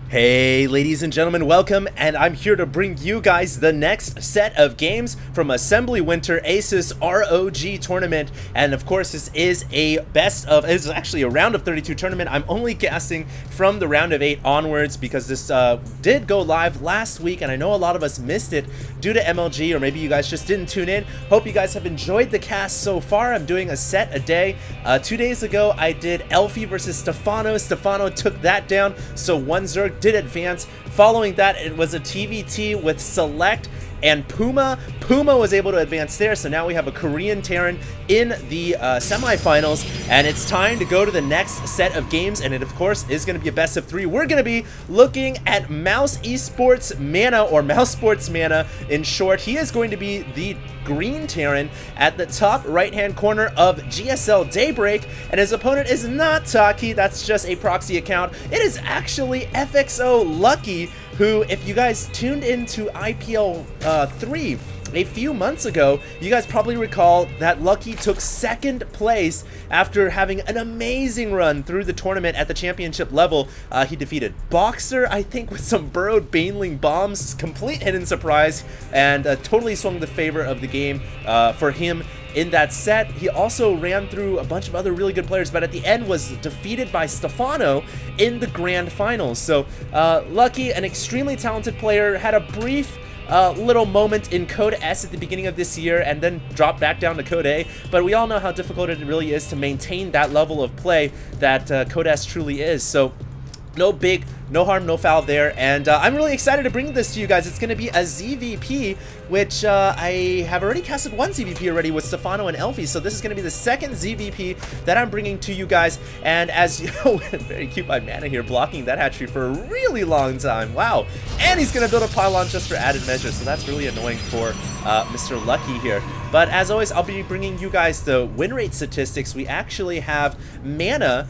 Hey ladies and gentlemen, welcome, and I'm here to bring you guys the next set of games from Assembly Winter ASUS ROG tournament. And of course this is this is actually a round of 32 tournament. I'm only casting from the round of 8 onwards because this did go live last week and I know a lot of us missed it due to MLG, or maybe you guys just didn't tune in. Hope you guys have enjoyed the cast so far. I'm doing a set a day. 2 days ago I did Elfie versus Stefano. Stefano took that down, so one Zerg did advance. Following that, it was a TVT with Select and Puma. Puma was able to advance there, so now we have a Korean Terran in the semifinals, and it's time to go to the next set of games, and it of course is going to be a best of 3. We're going to be looking at Mouz.Mana, or Mouz.Mana in short. He is going to be the green Terran at the top right hand corner of GSL Daybreak, and his opponent is not Taki. That's just a proxy account. It is actually FXO.Lucky, who, if you guys tuned into IPL 3 a few months ago, you guys probably recall that Lucky took second place after having an amazing run through the tournament at the championship level. He defeated Boxer, I think, with some burrowed Baneling bombs, complete hidden surprise, and totally swung the favor of the game for him in that set. He also ran through a bunch of other really good players, but at the end was defeated by Stefano in the grand finals. So Lucky, an extremely talented player, had a brief little moment in Code S at the beginning of this year and then dropped back down to Code A, but we all know how difficult it really is to maintain that level of play that Code S truly is. So no harm, no foul there, and I'm really excited to bring this to you guys. It's going to be a ZVP, which I have already casted one ZVP already with Stefano and Elfie, so this is going to be the second ZVP that I'm bringing to you guys. And as you know, very cute by Mana here, blocking that hatchery for a really long time. Wow. And he's going to build a pylon just for added measure, so that's really annoying for Mr. Lucky here. But as always, I'll be bringing you guys the win rate statistics. We actually have Mana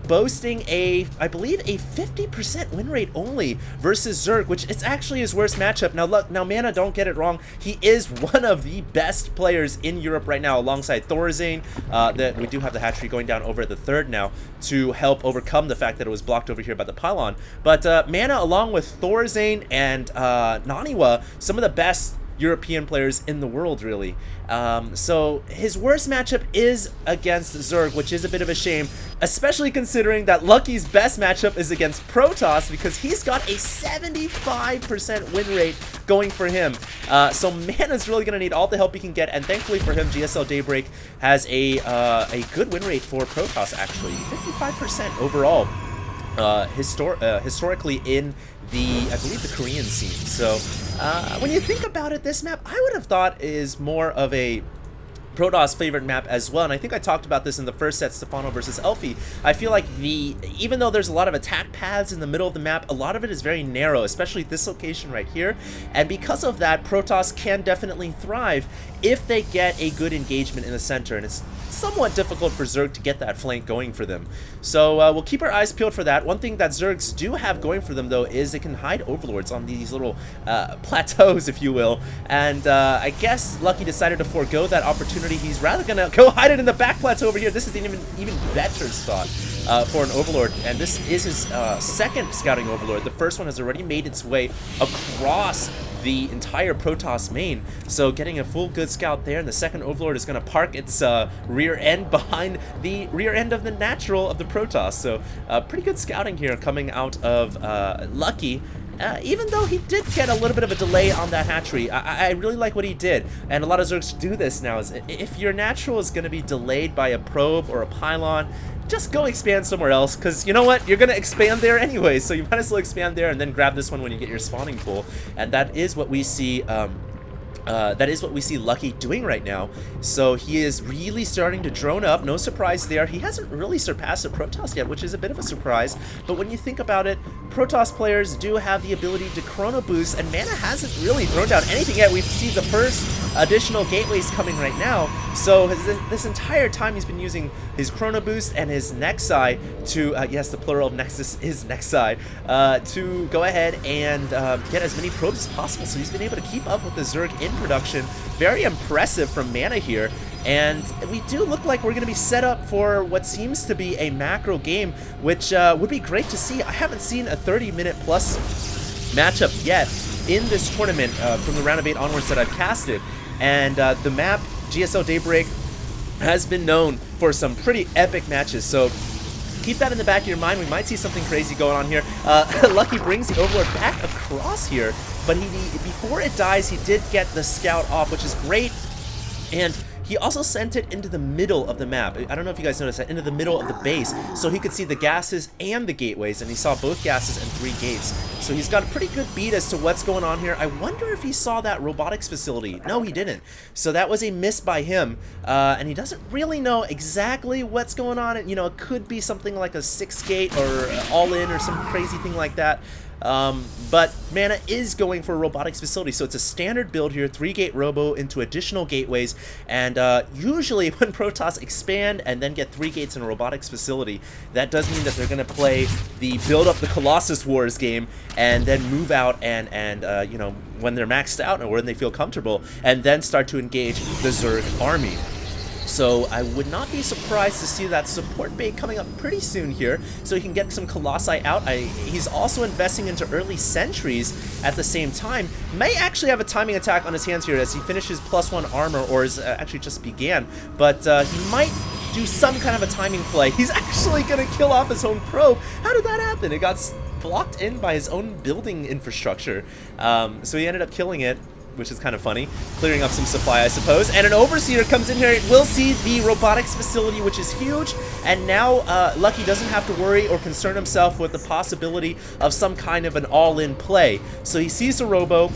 boasting I believe a 50% win rate only versus Zerg, which it's actually his worst matchup. Now Mana, don't get it wrong, he is one of the best players in Europe right now, alongside Thorazane. That we do have the hatchery going down over at the third now to help overcome the fact that it was blocked over here by the pylon. But Mana, along with Thorazane and Naniwa, some of the best European players in the world, really. So his worst matchup is against Zerg, which is a bit of a shame, especially considering that Lucky's best matchup is against Protoss, because he's got a 75% win rate going for him. So Mana's really going to need all the help he can get, and thankfully for him, GSL Daybreak has a good win rate for Protoss, actually. 55% overall, historically in I believe the Korean scene. So when you think about it, this map I would have thought is more of a Protoss favorite map as well, and I think I talked about this in the first set, Stefano versus Elfie. I feel like even though there's a lot of attack paths in the middle of the map, a lot of it is very narrow, especially this location right here, and because of that, Protoss can definitely thrive if they get a good engagement in the center, and it's somewhat difficult for Zerg to get that flank going for them. So we'll keep our eyes peeled for that. One thing that Zergs do have going for them, though, is they can hide overlords on these little plateaus, if you will, and I guess Lucky decided to forego that opportunity. He's rather gonna go hide it in the back plateau over here. This is an even better spot for an overlord, and this is his second scouting overlord. The first one has already made its way across the entire Protoss main, so getting a full good scout there, and the second overlord is going to park its rear end behind the rear end of the natural of the Protoss. So pretty good scouting here coming out of Lucky. Even though he did get a little bit of a delay on that hatchery, I really like what he did, and a lot of Zergs do this now. Is if your natural is going to be delayed by a probe or a pylon, just go expand somewhere else, because you know what, you're going to expand there anyway, so you might as well expand there and then grab this one when you get your spawning pool. And that is what we see Lucky doing right now. So he is really starting to drone up. No surprise there. He hasn't really surpassed a Protoss yet, which is a bit of a surprise. But when you think about it, Protoss players do have the ability to chrono boost, and Mana hasn't really thrown down anything yet. We see the first additional gateways coming right now. So this entire time he's been using his chrono boost and his Nexi to, yes, the plural of Nexus is Nexi, to go ahead and get as many probes as possible. So he's been able to keep up with the Zerg in production. Very impressive from Mana here. And we do look like we're going to be set up for what seems to be a macro game, which would be great to see. I haven't seen a 30-minute plus matchup yet in this tournament from the round of 8 onwards that I've casted. And the map, GSL Daybreak, has been known for some pretty epic matches. So keep that in the back of your mind. We might see something crazy going on here. Lucky brings the Overlord back across here, but before it dies, he did get the scout off, which is great. And he also sent it into the middle of the map. I don't know if you guys noticed that, into the middle of the base, so he could see the gases and the gateways, and he saw both gases and 3 gates. So he's got a pretty good beat as to what's going on here. I wonder if he saw that robotics facility. No, he didn't. So that was a miss by him, and he doesn't really know exactly what's going on. And, you know, it could be something like a 6 gate or all-in or some crazy thing like that. But Mana is going for a robotics facility, so it's a standard build here, 3-gate robo into additional gateways, and usually when Protoss expand and then get 3 gates in a robotics facility, that does mean that they're going to play the build up the Colossus Wars game and then move out and you know, when they're maxed out or when they feel comfortable, and then start to engage the Zerg army. So I would not be surprised to see that support bait coming up pretty soon here, so he can get some Colossi out. He's also investing into early sentries at the same time. May actually have a timing attack on his hands here as he finishes +1 armor, or is actually just began, but he might do some kind of a timing play. He's actually going to kill off his own probe. How did that happen? It got blocked in by his own building infrastructure, so he ended up killing it, which is kind of funny, clearing up some supply, I suppose. And an Overseer comes in here. It will see the robotics facility, which is huge, and now Lucky doesn't have to worry or concern himself with the possibility of some kind of an all-in play. So he sees the robo,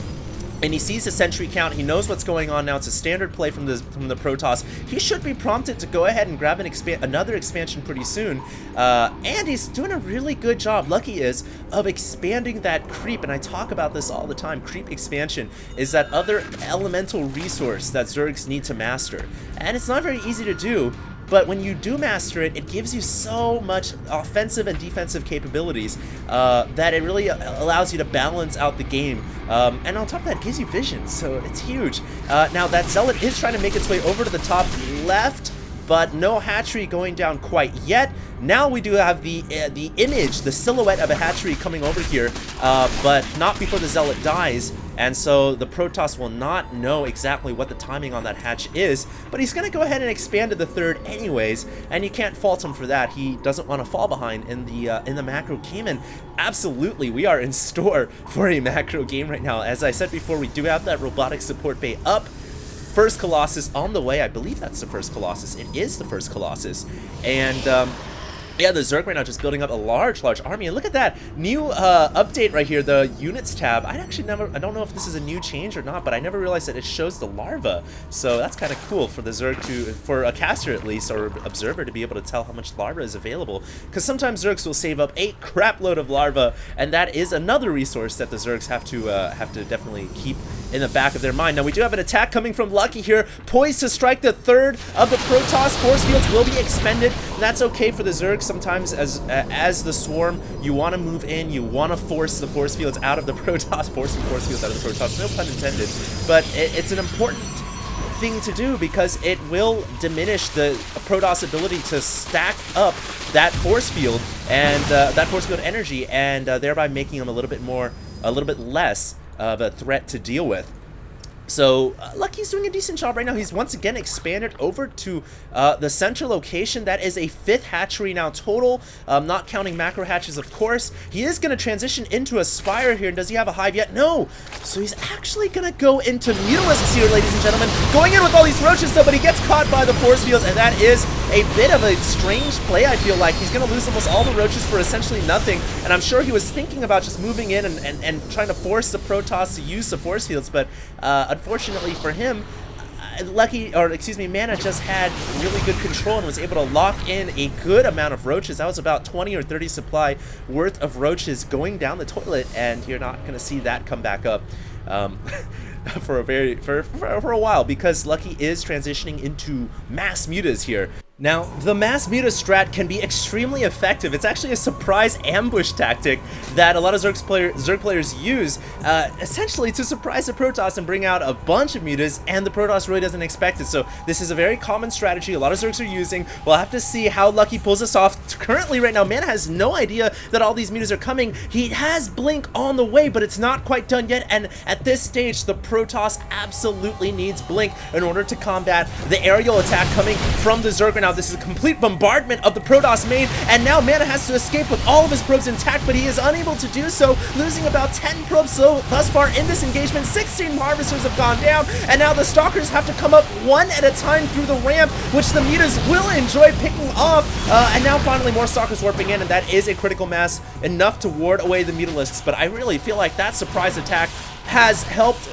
and he sees the sentry count. He knows what's going on now. It's a standard play from the Protoss. He should be prompted to go ahead and grab another expansion pretty soon. And he's doing a really good job, Lucky is, of expanding that creep. And I talk about this all the time. Creep expansion is that other elemental resource that Zergs need to master. And it's not very easy to do, but when you do master it, it gives you so much offensive and defensive capabilities that it really allows you to balance out the game. And on top of that, it gives you vision, so it's huge. Now that Zealot is trying to make its way over to the top left, but no hatchery going down quite yet. Now we do have the image, the silhouette of a hatchery coming over here, but not before the Zealot dies. And so the Protoss will not know exactly what the timing on that hatch is, but he's going to go ahead and expand to the 3rd anyways, and you can't fault him for that. He doesn't want to fall behind in the macro game, and absolutely, we are in store for a macro game right now. As I said before, we do have that robotic support bay up. First Colossus on the way. I believe that's the first Colossus. It is the first Colossus. And yeah, the Zerg right now just building up a large army. And look at that new update right here, the units tab. I don't know if this is a new change or not, but I never realized that it shows the larva. So that's kind of cool for the Zerg for a caster at least, or observer, to be able to tell how much larva is available. Because sometimes Zergs will save up a crap load of larva, and that is another resource that the Zergs have to definitely keep in the back of their mind. Now we do have an attack coming from Lucky here, poised to strike the 3rd of the Protoss. Force fields will be expended, and that's okay for the Zergs. Sometimes as the swarm, you want to move in, you want to force the force fields out of the Protoss, forcing force fields out of the Protoss, no pun intended, but it's an important thing to do because it will diminish the Protoss ability to stack up that force field and that force field energy, and thereby making them a little bit less of a threat to deal with. So Lucky's doing a decent job right now. He's once again expanded over to the central location. That is a 5th hatchery now total, not counting macro hatches, of course. He is going to transition into a Spire here. And does he have a hive yet? No. So he's actually going to go into Mutalisks here, ladies and gentlemen. Going in with all these roaches, though, but he gets caught by the force fields, and that is a bit of a strange play, I feel like. He's going to lose almost all the roaches for essentially nothing, and I'm sure he was thinking about just moving in and trying to force the Protoss to use the force fields, but unfortunately for him, Mana just had really good control and was able to lock in a good amount of roaches. That was about 20 or 30 supply worth of roaches going down the toilet, and you're not going to see that come back up for a while, because Lucky is transitioning into mass mutas here. Now, the mass Muta strat can be extremely effective. It's actually a surprise ambush tactic that a lot of Zerg players use, essentially to surprise the Protoss and bring out a bunch of Mutas, and the Protoss really doesn't expect it. So this is a very common strategy a lot of Zergs are using. We'll have to see how Lucky pulls this off. Currently, right now, Mana has no idea that all these Mutas are coming. He has Blink on the way, but it's not quite done yet, and at this stage, the Protoss absolutely needs Blink in order to combat the aerial attack coming from the Zerg right now. This is a complete bombardment of the Protoss main, and now Mana has to escape with all of his probes intact, but he is unable to do so, losing about 10 probes thus far in this engagement. 16 Harvesters have gone down, and now the Stalkers have to come up one at a time through the ramp, which the Mutas will enjoy picking off, and now finally more Stalkers warping in, and that is a critical mass, enough to ward away the Mutalisks. But I really feel like that surprise attack has helped,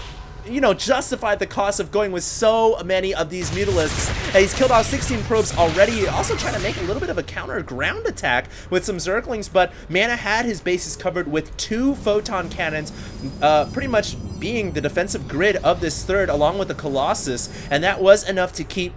you know, justify the cost of going with so many of these Mutalisks. And he's killed off 16 probes already, also trying to make a little bit of a counter ground attack with some Zerglings, but Mana had his bases covered with 2 photon cannons, pretty much being the defensive grid of this third, along with the Colossus, and that was enough to keep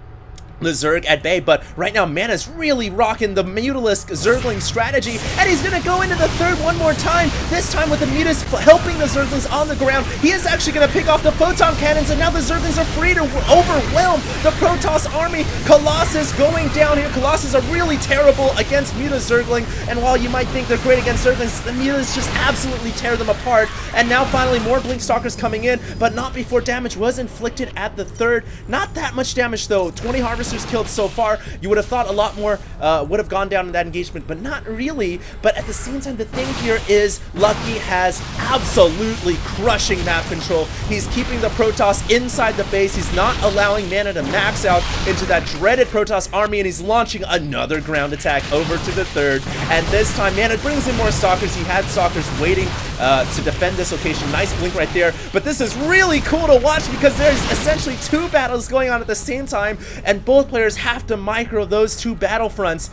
the Zerg at bay. But right now, Mana's really rocking the Mutalisk Zergling strategy, and he's gonna go into the third one more time, this time with the Mutas helping the Zerglings on the ground. He is actually gonna pick off the photon cannons, and now the Zerglings are free to overwhelm the Protoss army. Colossus going down here. Colossus are really terrible against Muta Zergling, and while you might think they're great against Zerglings, the Mutas just absolutely tear them apart. And now finally more Blink Stalkers coming in, but not before damage was inflicted at the third. Not that much damage though. 20 Harvesters killed so far. You would have thought a lot more would have gone down in that engagement, but not really. But at the same time, the thing here is Lucky has absolutely crushing map control. He's keeping the Protoss inside the base. He's not allowing Mana to max out into that dreaded Protoss army, and he's launching another ground attack over to the third. And this time, Mana brings in more Stalkers. He had Stalkers waiting to defend this location. Nice blink right there. But this is really cool to watch because there's essentially 2 battles going on at the same time, and both players have to micro those 2 battlefronts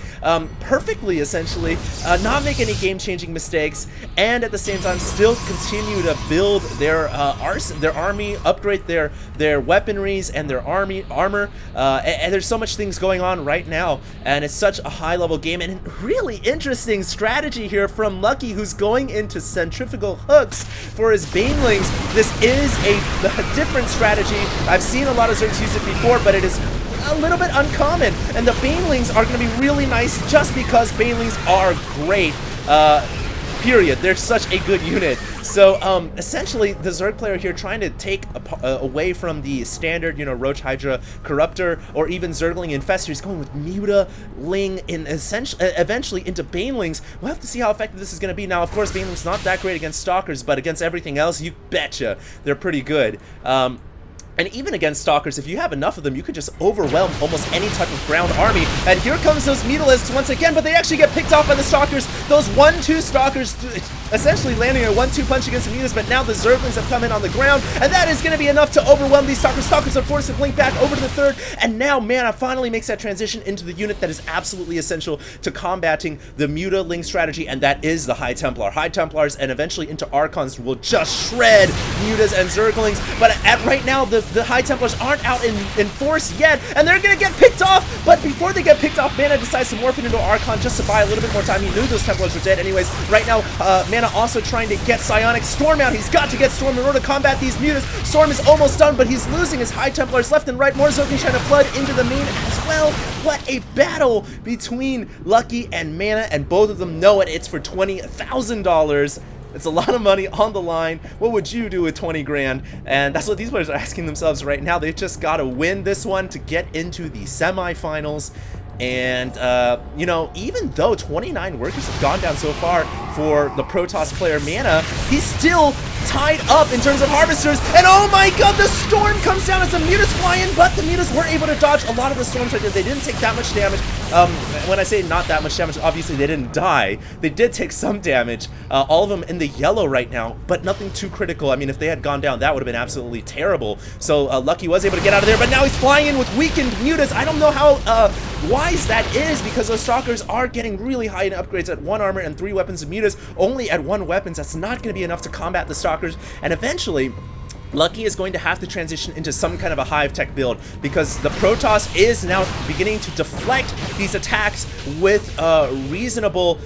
perfectly, essentially, not make any game-changing mistakes, and at the same time still continue to build their army, upgrade their weaponries and their armor, and there's so much things going on right now, and it's such a high-level game, and really interesting strategy here from Lucky, who's going into centrifugal hooks for his Banelings. This is a different strategy. I've seen a lot of Zergs use it before, but it is a little bit uncommon, and the Banelings are going to be really nice just because Banelings are great, period. They're such a good unit. So essentially the Zerg player here trying to take away from the standard, you know, Roach, Hydra, Corruptor, or even Zergling Infestor. He's going with Muta, Ling, and eventually into Banelings. We'll have to see how effective this is going to be. Now, of course, Banelings not that great against Stalkers, but against everything else, you betcha they're pretty good. And even against Stalkers, if you have enough of them, you could just overwhelm almost any type of ground army. And here comes those Mutalisks once again, but they actually get picked off by the Stalkers. Those 1-2 Stalkers essentially landing a 1-2 punch against the Mutas, but now the Zerglings have come in on the ground, and that is going to be enough to overwhelm these Stalkers. Stalkers are forced to blink back over to the third, and now Mana finally makes that transition into the unit that is absolutely essential to combating the Muta Ling strategy, and that is the High Templar. High Templars and eventually into Archons will just shred Mutas and Zerglings, but at right now, the High Templars aren't out in force yet, and they're gonna get picked off, but before they get picked off, Mana decides to morph it into Archon just to buy a little bit more time. He knew those Templars were dead anyways. Right now, Mana also trying to get Psionic Storm out. He's got to get Storm in order to combat these Mutas. Storm is almost done, but he's losing his High Templars left and right. More Zerglings trying to flood into the main as well. What a battle between Lucky and Mana, and both of them know it. It's for $20,000. It's a lot of money on the line. What would you do with 20 grand? And that's what these players are asking themselves right now. They've just got to win this one to get into the semifinals. And, you know, even though 29 workers have gone down so far for the Protoss player Mana, he's still tied up in terms of Harvesters. And oh my god, the Storm comes down as the Mutas fly in, but the Mutas were able to dodge a lot of the Storms right there. They didn't take that much damage. When I say not that much damage, obviously they didn't die. They did take some damage. All of them in the yellow right now, but nothing too critical. I mean, if they had gone down, that would have been absolutely terrible. So Lucky was able to get out of there, but now he's flying in with weakened Mutas. I don't know how wise that is, because those Stalkers are getting really high in upgrades at 1 armor and 3 weapons, of Mutas only at 1 weapons. That's not going to be enough to combat the Stalkers, and eventually Lucky is going to have to transition into some kind of a hive tech build because the Protoss is now beginning to deflect these attacks with reasonable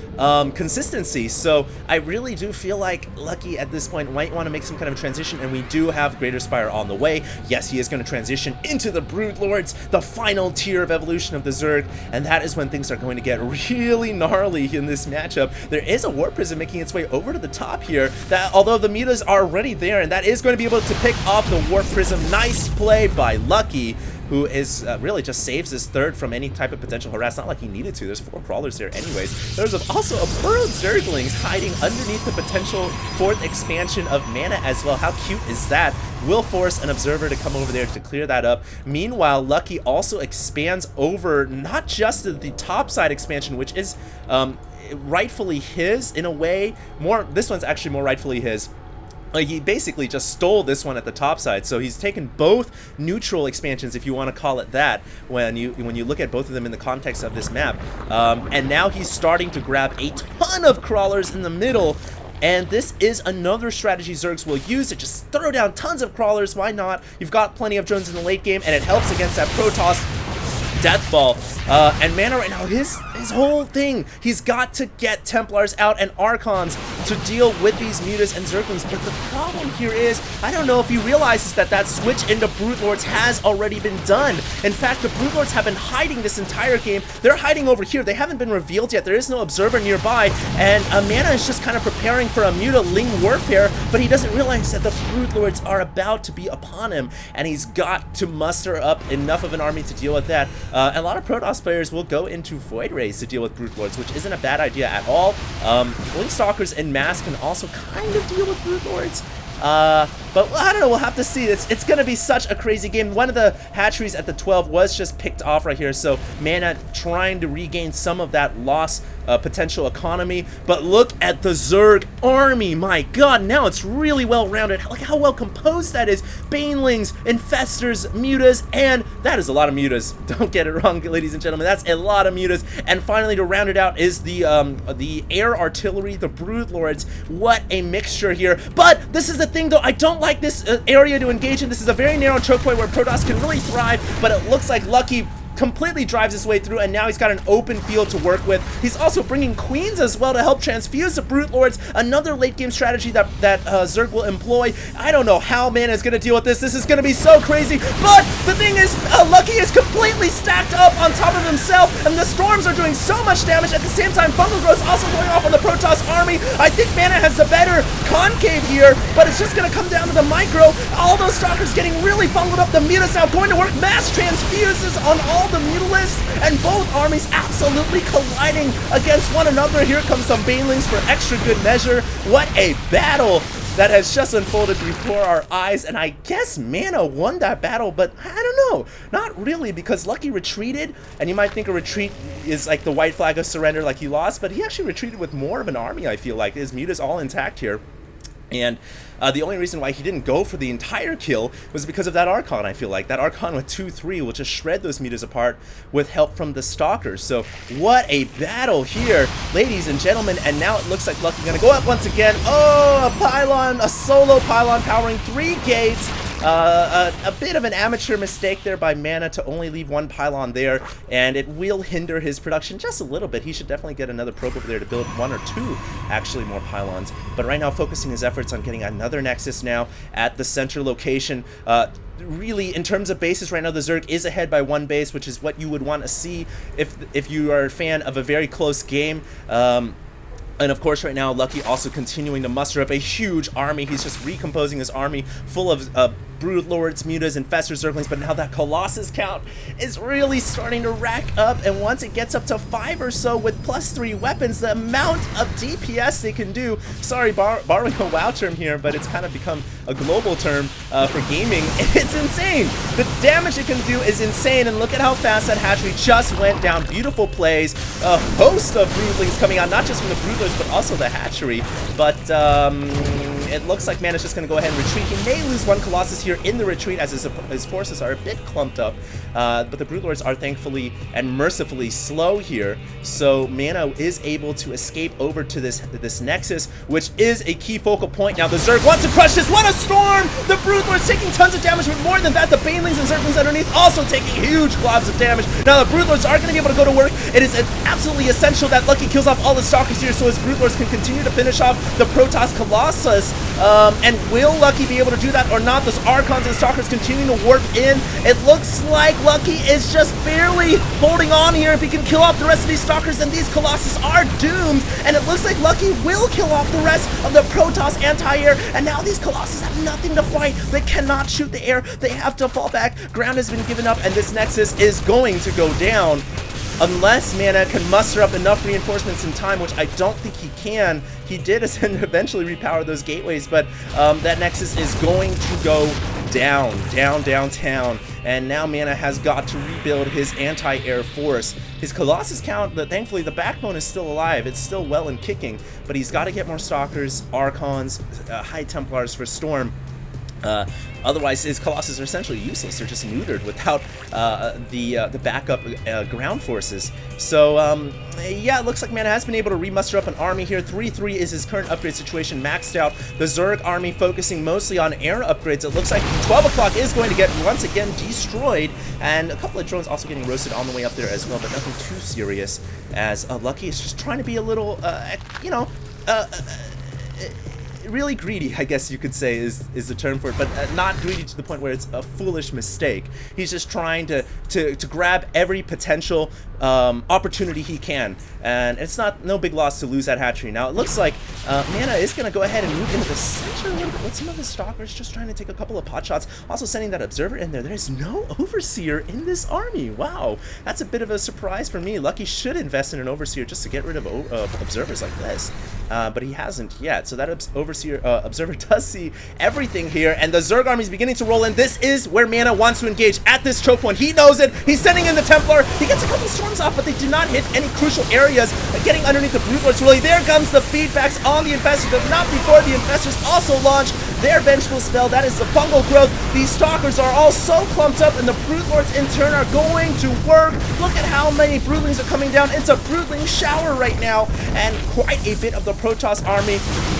consistency. So I really do feel like Lucky at this point might want to make some kind of transition, and we do have Greater Spire on the way. Yes, he is going to transition into the Brood Lords, the final tier of evolution of the Zerg, and that is when things are going to get really gnarly in this matchup. There is a Warp Prism making its way over to the top here, that although the mutas are already there, and that is going to be able to pick off the Warp Prism. Nice play by Lucky, who is really just saves his third from any type of potential harass. Not like he needed to. There's 4 crawlers there anyways. There's also a burrowed Zerglings hiding underneath the potential 4th expansion of Mana as well. How cute is that? Will force an observer to come over there to clear that up. Meanwhile, Lucky also expands over not just the top side expansion, which is rightfully his in a way. This one's actually more rightfully his. He basically just stole this one at the top side, so he's taken both neutral expansions, if you want to call it that, when you look at both of them in the context of this map. And now he's starting to grab a ton of crawlers in the middle, and this is another strategy Zergs will use to just throw down tons of crawlers. Why not? You've got plenty of drones in the late game, and it helps against that Protoss death ball. And Mana right now, his whole thing, he's got to get Templars out and Archons to deal with these mutas and Zerglings. But the problem here is, I don't know if he realizes that switch into Brood Lords has already been done. In fact, the Brood Lords have been hiding this entire game. They're hiding over here. They haven't been revealed yet. There is no observer nearby, and Mana is just kind of preparing for a muta Ling warfare, but he doesn't realize that the Brood Lords are about to be upon him, and he's got to muster up enough of an army to deal with that. A lot of Protoss players will go into Void Rays to deal with Brood Lords, which isn't a bad idea at all. Blink Stalkers and Mass can also kind of deal with Brood Lords. But I don't know, we'll have to see. It's going to be such a crazy game. One of the hatcheries at the 12 was just picked off right here, so Mana trying to regain some of that lost potential economy. But look at the Zerg army. My god, now it's really well rounded. Look how well composed that is. Banelings, Infestors, Mutas, and that is a lot of Mutas. Don't get it wrong, ladies and gentlemen. That's a lot of Mutas. And finally, to round it out is the air artillery, the Brood Lords. What a mixture here. But this is the thing, though. I don't like this area to engage in. This is a very narrow choke point where Protoss can really thrive, but it looks like Lucky completely drives his way through, and now he's got an open field to work with. He's also bringing Queens as well to help transfuse the Brood Lords, another late game strategy that Zerg will employ. I don't know how Mana is going to deal with this. This is going to be so crazy, but the thing is, Lucky is completely stacked up on top of himself, and the Storms are doing so much damage. At the same time, Fungal Growth also going off on the Protoss army. I think Mana has the better concave here, but it's just going to come down to the micro. All those Stalkers getting really fungled up. The Mutas now going to work. Mass transfuses on all the Mutalisks, and both armies absolutely colliding against one another. Here comes some Banelings for extra good measure. What a battle that has just unfolded before our eyes, and I guess Mana won that battle, but I don't know, not really, because Lucky retreated, and you might think a retreat is like the white flag of surrender, like he lost, but he actually retreated with more of an army. I feel like his Mutas all intact here. And the only reason why he didn't go for the entire kill was because of that Archon, I feel like. That Archon with 2-3 will just shred those Mutas apart with help from the Stalkers. So what a battle here, ladies and gentlemen. And now it looks like Lucky gonna go up once again. Oh, a pylon, a solo pylon powering 3 gates. A bit of an amateur mistake there by Mana to only leave 1 pylon there, and it will hinder his production just a little bit. He should definitely get another probe over there to build 1 or 2 actually more pylons. But right now focusing his efforts on getting another Nexus now at the center location. Really, in terms of bases right now, the Zerg is ahead by 1 base, which is what you would want to see if you are a fan of a very close game. And of course, right now, Lucky also continuing to muster up a huge army. He's just recomposing his army full of Brood Lords, Mutas, Infestors, Zerglings, but now that Colossus count is really starting to rack up, and once it gets up to 5 or so with +3 weapons, the amount of DPS they can do, sorry, borrowing a WoW term here, but it's kind of become a global term for gaming, it's insane! The damage it can do is insane, and look at how fast that hatchery just went down. Beautiful plays, a host of Broodlings coming out, not just from the Broodlings, but also the hatchery, but it looks like Mana's just going to go ahead and retreat. He may lose one Colossus here in the retreat as his forces are a bit clumped up, but the Brood Lords are thankfully and mercifully slow here, so Mana is able to escape over to this Nexus, which is a key focal point. Now the Zerg wants to crush this. What a storm! The Brood Lords taking tons of damage, but more than that, the Banelings and Zerglings underneath also taking huge globs of damage. Now the Brood Lords are going to be able to go to work. It is absolutely essential that Lucky kills off all the Stalkers here so his Brood Lords can continue to finish off the Protoss Colossus. And will Lucky be able to do that or not? Those Archons and Stalkers continue to warp in. It looks like Lucky is just barely holding on here. If he can kill off the rest of these Stalkers, then these Colossus are doomed. And it looks like Lucky will kill off the rest of the Protoss anti-air. And now these Colossus have nothing to fight. They cannot shoot the air. They have to fall back. Ground has been given up, and this Nexus is going to go down. Unless Mana can muster up enough reinforcements in time, which I don't think he can. He did eventually repower those gateways, but that Nexus is going to go downtown. And now Mana has got to rebuild his anti-air force. His Colossus count, thankfully the backbone is still alive. It's still well and kicking, but he's got to get more Stalkers, Archons, High Templars for Storm. Otherwise, his Colossus are essentially useless. They're just neutered without the backup ground forces. So, yeah, it looks like Mana has been able to remuster up an army here. 3-3 is his current upgrade situation maxed out. The Zerg army focusing mostly on air upgrades. It looks like 12 o'clock is going to get once again destroyed, and a couple of drones also getting roasted on the way up there as well, but nothing too serious, as Lucky is just trying to be a little, really greedy, I guess you could say is the term for it, but not greedy to the point where it's a foolish mistake. He's just trying to grab every potential opportunity he can, and it's no big loss to lose that hatchery. Now it looks like Mana is going to go ahead and move into the center a little bit with some of his Stalkers, just trying to take a couple of pot shots, also sending that Observer in there. There's no Overseer in this army. Wow, that's a bit of a surprise for me. Lucky should invest in an Overseer just to get rid of Observers like this, but he hasn't yet, so that Observer does see everything here, and the Zerg army is beginning to roll in. This is where Mana wants to engage at this choke point. He knows it. He's sending in the Templar. He gets a couple storms off, but they do not hit any crucial areas. Getting underneath the Brood Lords, really. There comes the feedbacks on the Infestors, but not before the Infestors also launch their Vengeful spell. That is the Fungal Growth. These Stalkers are all so clumped up, and the Brood Lords in turn are going to work. Look at how many Broodlings are coming down. It's a Broodling shower right now, and quite a bit of the Protoss army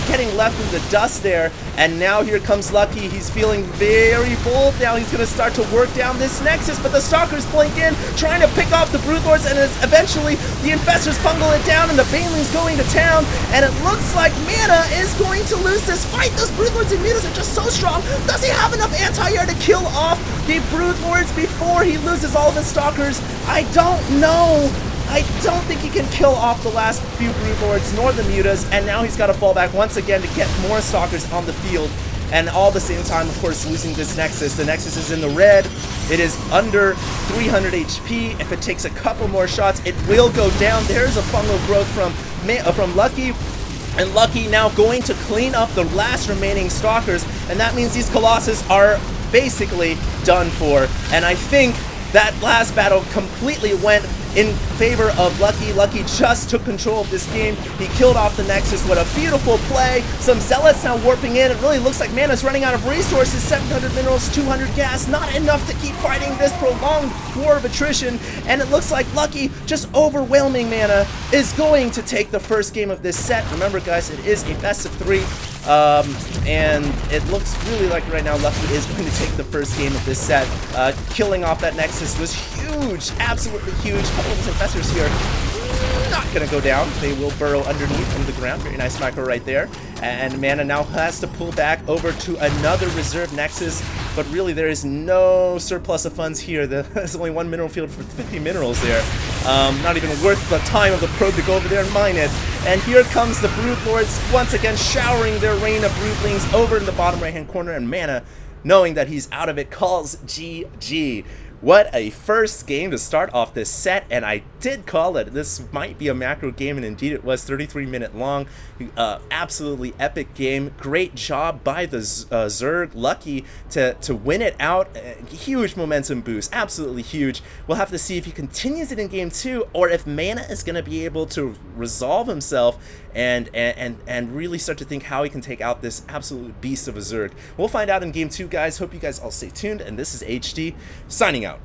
getting left in the dust there. And now here comes Lucky. He's feeling very bold now. He's going to start to work down this Nexus, but the Stalkers blink in, trying to pick off the Brood Lords, and eventually the Infestors fungal it down, and the Banelings going to town, and it looks like Mana is going to lose this fight. Those Brood Lords and Mutas are just so strong. Does he have enough anti-air to kill off the Brood Lords before he loses all of his Stalkers? I don't know. I don't think he can kill off the last few Brood Lords nor the Mutas, and now he's got to fall back once again to get more Stalkers on the field, and all the same time, of course, losing this Nexus. The Nexus is in the red. It is under 300 HP. If it takes a couple more shots, it will go down. There's a Fungal Growth from Lucky, and Lucky now going to clean up the last remaining Stalkers, and that means these Colossus are basically done for, and I think that last battle completely went in favor of Lucky. Lucky just took control of this game. He killed off the Nexus. What a beautiful play. Some Zealots now warping in. It really looks like Mana's running out of resources. 700 minerals, 200 gas. Not enough to keep fighting this prolonged war of attrition. And it looks like Lucky, just overwhelming Mana, is going to take the first game of this set. Remember, guys, it is a best of 3. And it looks really like right now Lucky is going to take the first game of this set. Killing off that Nexus was huge, absolutely huge. A couple of these Infestors here not gonna go down. They will burrow underneath from the ground. Very nice micro right there. And Mana now has to pull back over to another reserve Nexus, but really there is no surplus of funds here. There's only one mineral field for 50 minerals there. Not even worth the time of the probe to go over there and mine it. And here comes the Brood Lords once again showering their rain of Broodlings over in the bottom right hand corner, and Mana, knowing that he's out of it, calls GG. What a first game to start off this set, and I did call it. This might be a macro game, and indeed it was. 33-minute long, absolutely epic game. Great job by the Zerg, Lucky to win it out. Huge momentum boost, absolutely huge. We'll have to see if he continues it in game 2, or if Mana is going to be able to resolve himself and really start to think how he can take out this absolute beast of a Zerg. We'll find out in game 2, guys. Hope you guys all stay tuned, and this is HD signing out.